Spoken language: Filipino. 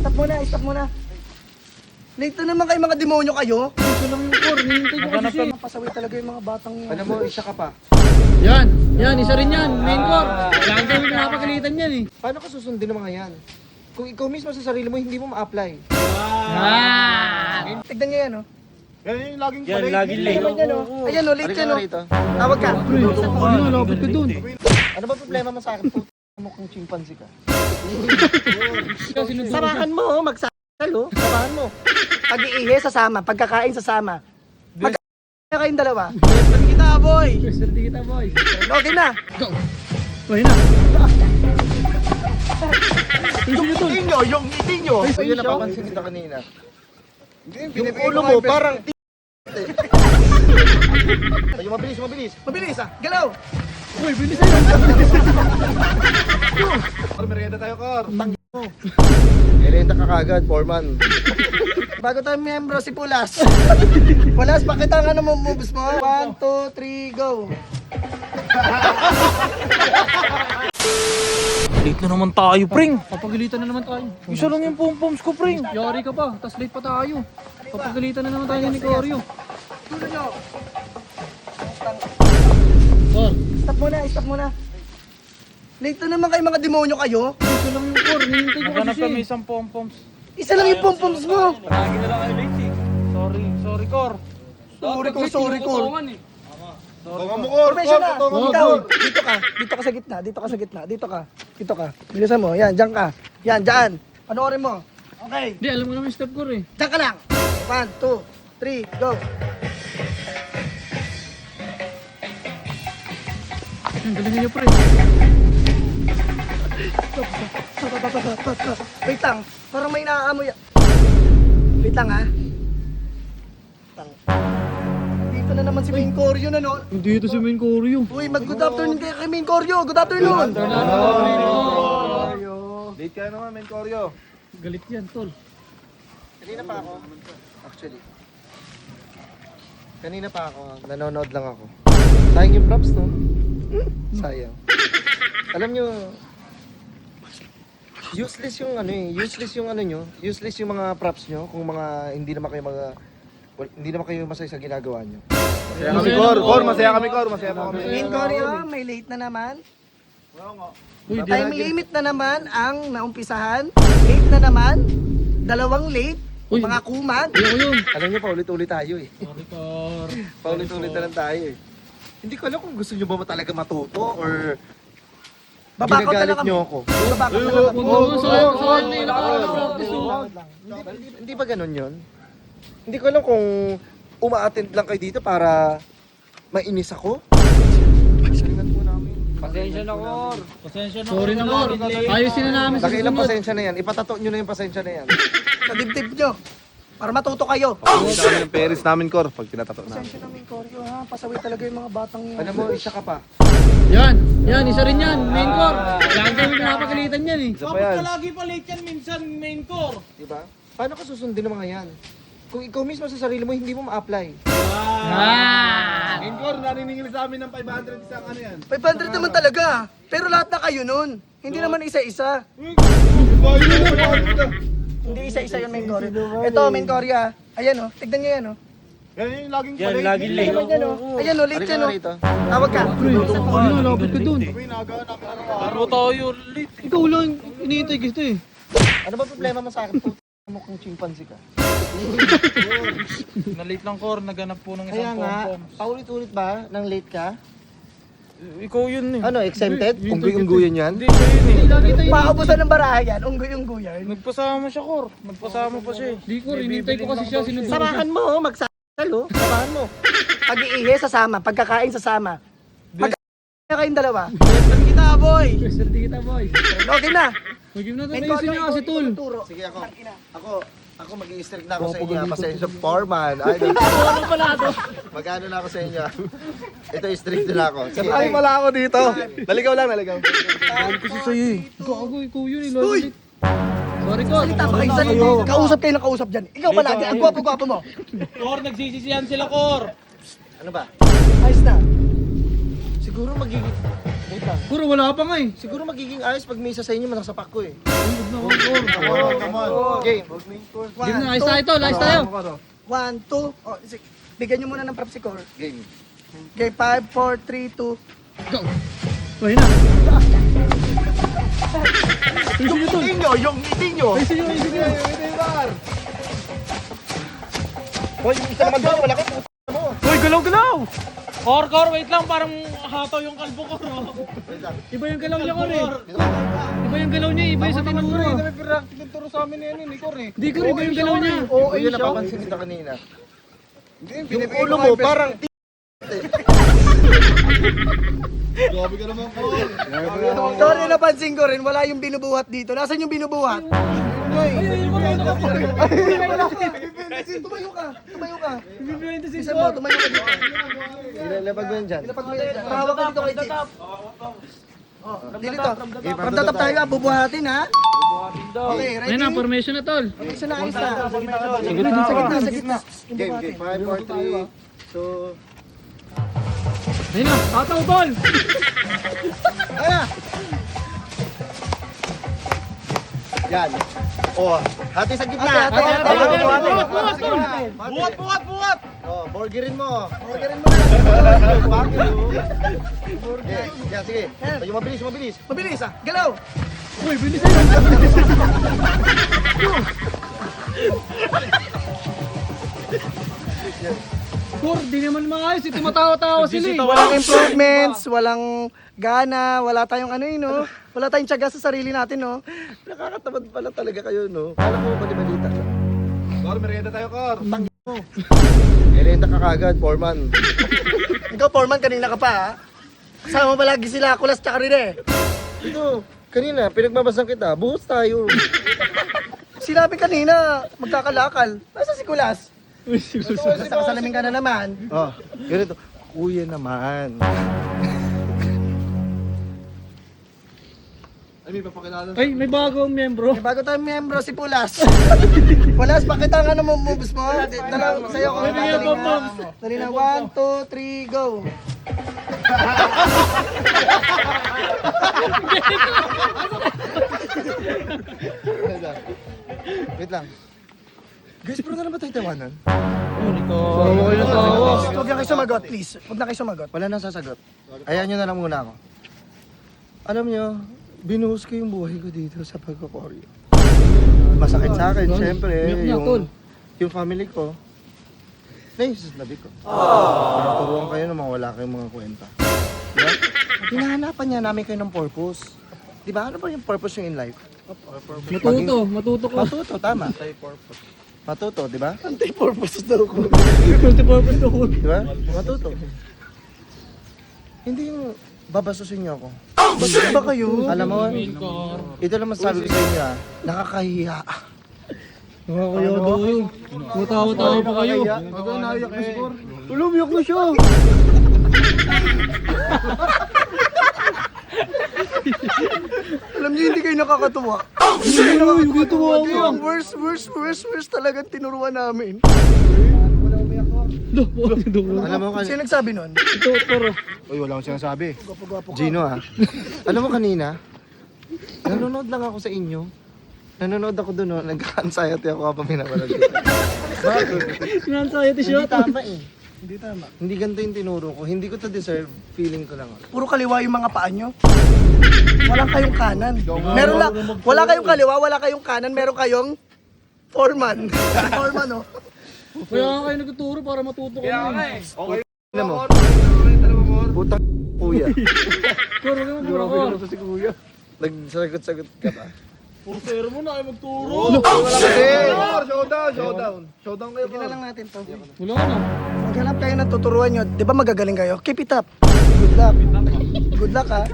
Stop muna. Late na naman kayo mga demonyo kayo. Ito lang yung core, hinihintay ko kasi siya. Pasaway talaga yung mga batang yan. Alam mo, isa ka pa. Yan, isa rin yan, main core. Lagi kami pinapagalitan yan eh. Paano ka susundin ng mga yan? Kung ikaw mismo sa sarili mo, hindi mo ma-apply. Tignan niyo yan, oh. Yan yung laging Yan, lagi Tignan late. naman yan, oh. Ayan, oh, late Halika yan, nga oh. rito. Tawag ka. Ano, lapit ka dun. Ano ba problema mo sa akin? Puta mo kung chimpanzee ka. Samahan mo, oh. Magsasal, oh. Samahan mo. Pag-iihi, sasama. Pagkakain, sasama. Mag-iihi kayong dalawa. Pwede kita, boy. Swerte kita boy. Okay na. Go! Uy na. Yung ngiti nyo. So yun napapansin kita kanina. Yung Pinipili ulo ko mo nga yung parang Ay, mabilis. Mabilis, ah. Galaw. Uy, bilis na yun. Merienda tayo, Kor. Erenta ka kagad, foreman. Bago tayo miyembro, si Pulas. Pulas, pakita nga naman moves mo. 1, 2, 3, go. Late na naman tayo, pring. Papagalitan na naman tayo. Isa lang yung pom-poms ko, pring. Yari ka pa, tas late pa tayo. Papagalitan na naman tayo ni Corio. Tulo nyo. Core, Stop muna. Late na naman kayo mga demonyo kayo. ito lang yung core, hinihintay ko kasi Naganap siya kami eh. isang pom-poms. Isa lang yung pom-poms mo. Lagi na lang kayo late eh. Sorry, Cor. Sorry, Cor. Tunga mo, Kor. Formation na. Tunga mo, Ikaw, Kor. dito ka sa gitna. Dito ka. Bilisan mo. Yan, dyan ka. Yan, dyan. Panoorin mo. Okay. Hindi, alam mo naman yung step core eh. Dyan ka lang. 1, 2, 3, go. Ang galing niyo pre. Wait lang. Parang may naaamoy. Wait lang, ha. Dito na naman si Main Corio na, no? Hindi ito si main Corio. Uy, mag-good afternoon kayo kay Main Corio. Good afternoon. Late ka na naman, men Koryo. Galit yan, tol. Kanina pa ako, nanonood lang ako. Sayang yung props, no? Sayang. Alam nyo, useless yung mga props nyo kung mga hindi naman kayo masaya sa ginagawa nyo. Masaya kami, Kor. Kor, masaya kami, Kor. Masaya pa kami. Main Corio, may late na naman. Uy, Time limit na naman ang naumpisahan. Late na naman. 2 late. Uy. Mga kumag. Hindi ako yun. Alam nyo, paulit-ulit tayo eh. Sorry, Core. Paulit-ulit na lang tayo eh. Hindi ko alam kung gusto nyo ba talaga matuto or Babakot na ginagalit lang kami. nyo ako. Babakot na lang kami. Huwag naman sayang na practice oh. Hindi ba ganun yun? Hindi ko alam kung uma-attend lang kayo dito para mainis ako. Pasensya na, Cor. Pasensya na. Sorry na Core. Ayusin na namin sa Nakiilang susunod. pasensya na yan. Ipatato nyo na yung pasensya na yan. Sa dibdib nyo. Para matuto kayo. Kita kami ng Paris namin, Kor. Pag tinatato namin. Pasensya na Main Corio, ha. Pasaway talaga yung mga batang yan. Alam mo, isa ka pa. Yan, isa rin yan, main core. Lagi kami pinapagalitan yan eh. Isa pa yan. Lagi pa late yan minsan, main core. Diba? Paano ka susundin ng mga yan? Kung ikaw mismo sa sarili mo, hindi mo ma-apply. In Kor, naniningil sa amin ng 500 isang ano yan. 500 naman talaga. Pero lahat na kayo nun. Hindi naman isa-isa. Hindi isa-isa yun, Main Corio. Ito, Main Corio, ha. Ayan, oh. Tignan nyo yan, oh. Yan yung laging Yan, lagi Tignan late. naman yan, oh. Ayan, oh. Late Halika yan, nga oh. rito. Tawag ka. Ano, lapit ka dun. Laro tayo, late. Ikaw lang, iniintay kita eh. Ano ba problema mo sa akin? Puta mo kung chimpanzee ka. Na late lang, Cor. Naganap po ng Kaya isang nga, pom-poms. paulit-ulit ba nang late ka? Ikaw yun eh. Ano, exempted? Unggoy-unggoyan yan? Hindi siya yun eh. Lagi tayo. Paubusan ng barahan yan. Unggoy-unggoy yan. Nagpasama siya, Cor. Nagpasama pa siya eh. Di ko, inintay ko kasi siya, sinunod ko siya. Samahan mo, oh. Magsasal, oh. Samahan mo. Pag-iihi, sasama. Pagkakain, sasama. Mag-iihi kayong dalawa. Pwede kita, boy. Swerte kita boy. Okay na. Huwag na Main tayo niyo kasi tol. Sige ako mag-i-strict na ako sa inyo. Pasensya, foreman. Ay, magano na ako sa inyo. Ito, strict na ako. Sige, Ay, wala ako dito. Naligaw lang, naligaw. Kasi sa'yo eh. Gago, ikaw yun eh. Uy! Sorry ko. Salita pa kayo, salita. Kausap kayo ng kausap dyan. Ikaw palagi, ang gwapo-gwapo mo. Cor, nagsisisiyan sila, Cor. Ano ba? Ayos na. Siguro magiging... Wait lang. Kuro, wala pa nga eh. Siguro magiging ayos pag may isa sa inyo manasapak ko eh. Come on, come on. Game. Game na, ayos tayo to, ayos tayo. 1, 2. Oh, bigyan nyo muna ng props si Cor. Game. Okay, 5, 4, 3, 2. Ayun na. Yung ngiti nyo! Yung ngiti nyo! Ayusin nyo, ayusin nyo. Hoy, yung isang magdala, wala kayo puto mo. Uy, galaw-galaw! Kor, wait lang, parang hataw yung kalbo ko. Iba yung galaw niya, Kor eh. Iba yung galaw niya, iba yung sa tinuro. May practical turo sa amin yan ni Cor eh. Di ko, iba yung galaw niya. Oo, yun napapansin kita kanina. Yung ulo mo, parang Grabe ka naman, Cor. Sorry, napansin ko rin, wala yung binubuhat dito. Nasaan yung binubuhat? Tumayo ka. Tumayo ka. Isa mo, tumayo ka dito. Ilalapag mo yan dyan. Ilapag mo yan. Mahawak ka dito kay Chief. Oh, dito. From the top tayo, bubuhatin ha. Okay, ready? Ayun na, formation na tol. Okay, isa na, ayos na. Sa gitna. Game, game. 5, 4, 3, 2... Ayun na, hataw tol. Ayan! Yan. Oh, hati sa gitna. Hati, hati. Buhat tol. Buhat! Oh, burgerin mo. Burgerin mo na. Okay, yan, sige. Yung mabilis, mabilis. Mabilis ah, galaw. Uy, bilis na yun. Kor, di naman maayos. Tumatawa-tawa sila eh. Walang improvements, walang gana, wala tayong ano yun, no? Wala tayong tiyaga sa sarili natin, no? Nakakatamad pala talaga kayo, no? Kala mo ba di balita? Cor, merienda tayo, Cor. Merenda ka kagad, foreman. Ikaw, Foreman, kanina ka pa, ha? Kasama mo ba lagi sila, Kulas tsaka Rene? Ito, kanina, pinagbabasang kita, buhos tayo. Sinabi kanina, magkakalakal. Nasa si Kulas? Nasa kasalamin ka na naman. Oh, ganito. Kuya naman. Ay, may papakilala. Ay, may bagong miyembro. May bago tayong miyembro, si Pulas. Pulas, pakita nga naman moves mo. Dala, sa'yo ko. Dali na, 1, 2, 3, go. Wait lang. Guys, pero na ba tayo tawanan? Tawa kayo na tawa. Huwag na kayo sumagot, please. Huwag na kayo sumagot. Wala nang sasagot. Ayan nyo na lang muna ako. Alam nyo, binuhos ko yung buhay ko dito sa pagkakoryo. Masakit sa akin, syempre. Umiyak na, tol. Yung family ko. Nabi ko. Parang turuan kayo na mawala kayong mga kwenta. Diba? Hinahanapan niya namin kayo ng purpose. Diba? Ano ba yung purpose nyo in life? Matuto ko. Matuto, tama. Matuto, di ba? Anti-purpose daw ko. Multi-purpose to ko. Di ba? Matuto. Hindi yung babasusin niyo ako. Basta ba kayo? Alam mo, ito lang masasabi ko sa inyo ah, nakakahiya. Nakakaya daw kayo. Matawa-tawa pa kayo. Bago naiyak na si Cor. Umiyak na siya. Alam niyo, hindi kayo nakakatuwa. Hindi kayo nakakatuwa. Yung worst talagang tinuruan namin. Alam mo Sino kanina, nagsabi nun? Ito, pero. Uy, wala akong sinasabi. Gino ah, alam mo kanina, nanonood lang ako sa inyo. Nanonood ako doon, no? Nagka-anxiety ako habang pinapanood ko. Sinanxiety siya. Hindi tama eh. Hindi tama. Hindi ganito yung tinuro ko. Hindi ko to deserve. Feeling ko lang. Puro kaliwa yung mga paa nyo. Walang kayong kanan. Meron lang. Wala kayong kaliwa, wala kayong kanan, meron kayong foreman. Foreman, no? Kaya nga kayo nagtuturo para matuto ko na eh. Okay. Alam mo, putang kuya. Kor, huwag mo puro ko. si kuya. Nagsagot-sagot ka ba? Puro sero mo na kayo magturo. Cor, showdown. Showdown kayo, Tignan lang natin to. Wala na. Maghanap kayo ng tuturuan nyo. Di ba magagaling kayo? Keep it up. Good luck. Good luck, ha?